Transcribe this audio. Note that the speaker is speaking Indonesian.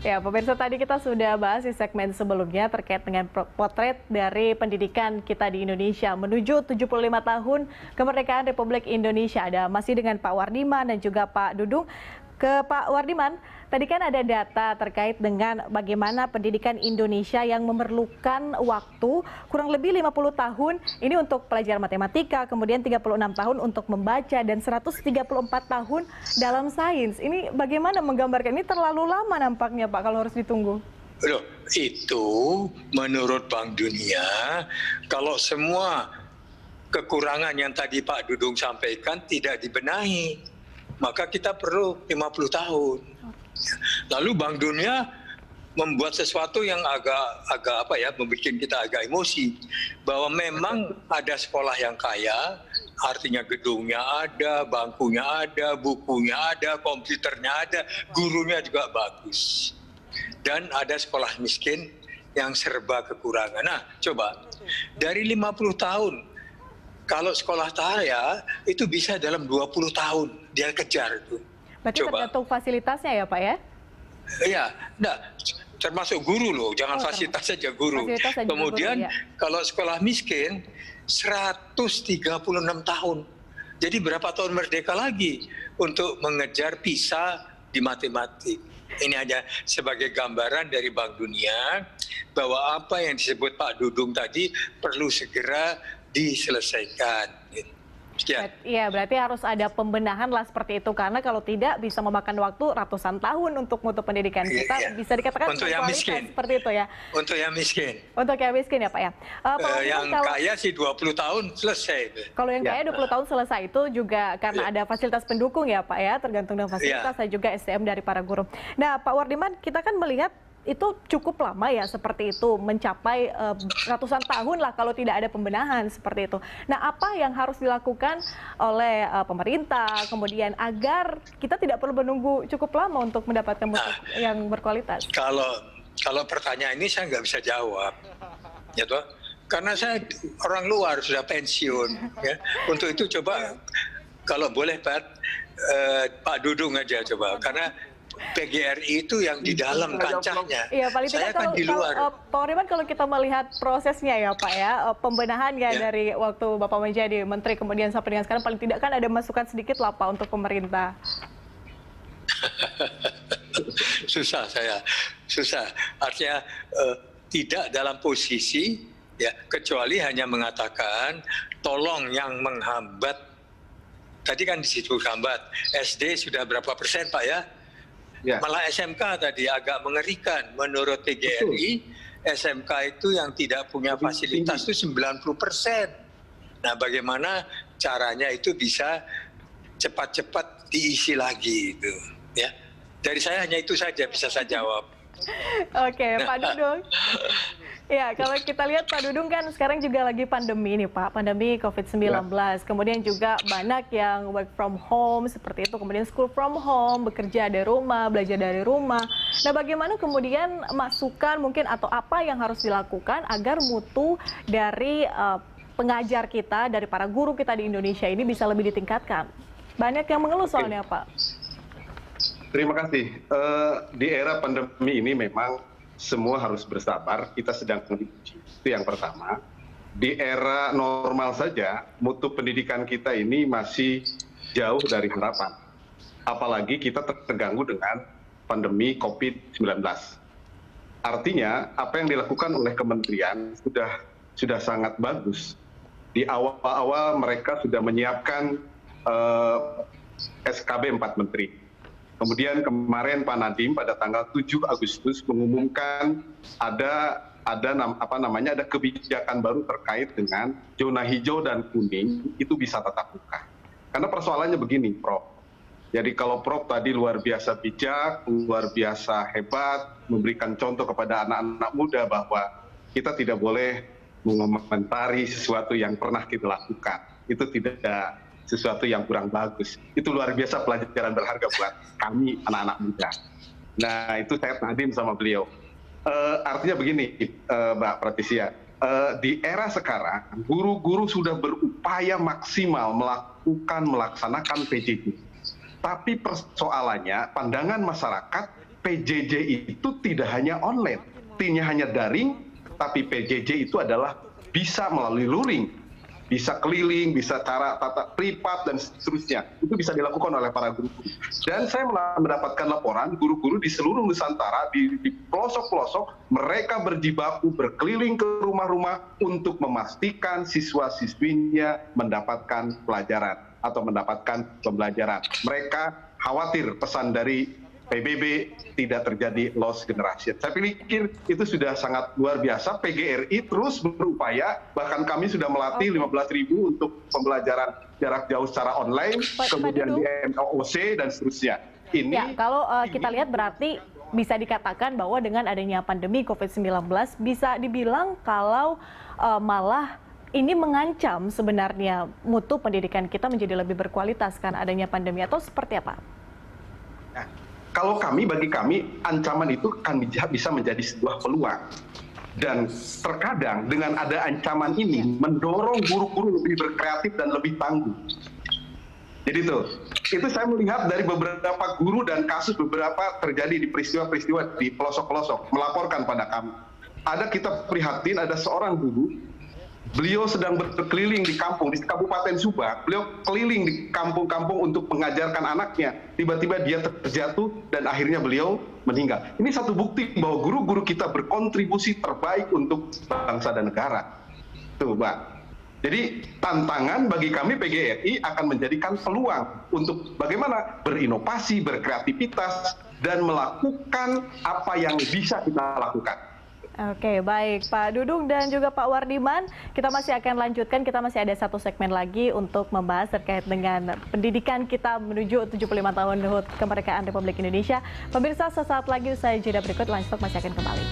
Ya, pemirsa tadi kita sudah bahas di segmen sebelumnya terkait dengan potret dari pendidikan kita di Indonesia menuju 75 tahun kemerdekaan Republik Indonesia. Ada masih dengan Pak Wardiman dan juga Pak Dudung. Ke Pak Wardiman, tadi kan ada data terkait dengan bagaimana pendidikan Indonesia yang memerlukan waktu kurang lebih 50 tahun ini untuk pelajaran matematika, kemudian 36 tahun untuk membaca dan 134 tahun dalam sains. Ini bagaimana menggambarkan ini terlalu lama nampaknya Pak kalau harus ditunggu. Loh, itu menurut Bank Dunia, kalau semua kekurangan yang tadi Pak Dudung sampaikan tidak dibenahi, maka kita perlu 50 tahun. Lalu Bank Dunia membuat sesuatu yang agak membuat kita agak emosi, bahwa memang ada sekolah yang kaya, artinya gedungnya ada, bangkunya ada, bukunya ada, komputernya ada, gurunya juga bagus. Dan ada sekolah miskin yang serba kekurangan. Nah, coba dari 50 tahun, kalau sekolah kaya itu bisa dalam 20 tahun dia kejar itu. Berarti tergantung fasilitasnya ya Pak ya? Iya, enggak, termasuk guru loh, jangan fasilitas saja guru. Kemudian kalau sekolah miskin 136 tahun. Jadi berapa tahun merdeka lagi untuk mengejar PISA di matematik. Ini hanya sebagai gambaran dari Bank Dunia bahwa apa yang disebut Pak Dudung tadi perlu segera diselesaikan. Iya, berarti harus ada pembenahan lah seperti itu, karena kalau tidak bisa memakan waktu ratusan tahun untuk mutu pendidikan kita. Bisa dikatakan untuk yang miskin seperti itu ya. Untuk yang miskin. Untuk yang miskin ya Pak ya. Yang kaya sih 20 tahun selesai. Kalau yang kaya 20 tahun selesai itu juga karena ada fasilitas pendukung ya Pak ya, tergantung dengan fasilitas dan juga SDM dari para guru. Nah Pak Wardiman, kita kan melihat itu cukup lama ya seperti itu, mencapai ratusan tahun lah kalau tidak ada pembenahan seperti itu. Nah, apa yang harus dilakukan oleh pemerintah kemudian agar kita tidak perlu menunggu cukup lama untuk mendapatkan mutu yang berkualitas? Kalau pertanyaan ini saya nggak bisa jawab, ya toh? Karena saya orang luar sudah pensiun. Ya. Untuk itu coba kalau boleh Pak Dudung aja coba, karena PGRI itu yang di dalam kancahnya. Iya, paling tidak saya kan di luar. Pak Wardiman, kalau kita melihat prosesnya ya Pak ya, pembenahan ya dari waktu Bapak menjadi Menteri kemudian sampai dengan sekarang, paling tidak kan ada masukan sedikit lah Pak untuk pemerintah. Susah. Artinya tidak dalam posisi ya, kecuali hanya mengatakan tolong yang menghambat. Tadi kan di situ hambat. SD sudah berapa persen Pak ya? Malah SMK tadi agak mengerikan. Menurut PGRI, SMK itu yang tidak punya fasilitas itu 90%. Nah, bagaimana caranya itu bisa cepat-cepat diisi lagi itu, ya. Dari saya hanya itu saja bisa saya jawab. Oke, Pak Dudung. Ya, kalau kita lihat Pak Dudung kan sekarang juga lagi pandemi nih Pak, pandemi COVID-19. Kemudian juga banyak yang work from home seperti itu, kemudian school from home, bekerja dari rumah, belajar dari rumah. Nah, bagaimana kemudian masukan mungkin atau apa yang harus dilakukan agar mutu dari pengajar kita, dari para guru kita di Indonesia ini bisa lebih ditingkatkan? Banyak yang mengeluh soalnya Pak. Terima kasih. Di era pandemi ini memang semua harus bersabar, kita sedang diuji. Itu yang pertama. Di era normal saja, mutu pendidikan kita ini masih jauh dari harapan. Apalagi kita terganggu dengan pandemi COVID-19. Artinya, apa yang dilakukan oleh kementerian sudah sangat bagus. Di awal-awal mereka sudah menyiapkan SKB 4 Menteri. Kemudian kemarin Pak Nadiem pada tanggal 7 Agustus mengumumkan ada kebijakan baru terkait dengan zona hijau dan kuning itu bisa tatap muka. Karena persoalannya begini, Prof. Jadi kalau Prof tadi luar biasa bijak, luar biasa hebat, memberikan contoh kepada anak-anak muda bahwa kita tidak boleh mengomentari sesuatu yang pernah kita lakukan. Itu tidak sesuatu yang kurang bagus. Itu luar biasa pelajaran berharga buat kami anak-anak muda. Nah, itu saya Nadiem sama beliau. Artinya begini, Mbak Pratisia, di era sekarang guru-guru sudah berupaya maksimal melaksanakan PJJ. Tapi persoalannya pandangan masyarakat PJJ itu tidak hanya online, artinya hanya daring, tapi PJJ itu adalah bisa melalui luring, bisa keliling, bisa cara tata privat dan seterusnya. Itu bisa dilakukan oleh para guru. Dan saya mendapatkan laporan guru-guru di seluruh Nusantara, di pelosok-pelosok, mereka berjibaku berkeliling ke rumah-rumah untuk memastikan siswa-siswinya mendapatkan pelajaran atau mendapatkan pembelajaran. Mereka khawatir pesan dari PBB tidak terjadi lost generation. Saya pikir itu sudah sangat luar biasa. PGRI terus berupaya, bahkan kami sudah melatih 15.000 untuk pembelajaran jarak jauh secara online, kemudian di MOOC dan seterusnya. Ini ya, kalau kita lihat berarti bisa dikatakan bahwa dengan adanya pandemi COVID-19 bisa dibilang kalau malah ini mengancam sebenarnya mutu pendidikan kita menjadi lebih berkualitas karena adanya pandemi, atau seperti apa? Nah, kalau bagi kami, ancaman itu kan bisa menjadi sebuah peluang. Dan terkadang dengan ada ancaman ini, mendorong guru-guru lebih berkreatif dan lebih tangguh. Jadi itu saya melihat dari beberapa guru dan kasus beberapa terjadi di peristiwa-peristiwa di pelosok-pelosok, melaporkan pada kami. Kita prihatin, ada seorang guru, beliau sedang berkeliling di kampung, di Kabupaten Subang. Beliau keliling di kampung-kampung untuk mengajarkan anaknya. Tiba-tiba dia terjatuh dan akhirnya beliau meninggal. Ini satu bukti bahwa guru-guru kita berkontribusi terbaik untuk bangsa dan negara. Tuh, Mbak. Jadi tantangan bagi kami PGRI akan menjadikan peluang untuk bagaimana berinovasi, berkreativitas, dan melakukan apa yang bisa kita lakukan. Oke, baik Pak Dudung dan juga Pak Wardiman, kita masih akan lanjutkan, kita masih ada satu segmen lagi untuk membahas terkait dengan pendidikan kita menuju 75 tahun HUT kemerdekaan Republik Indonesia. Pemirsa, sesaat lagi usai jeda berikut, Lunch Talk masih akan kembali.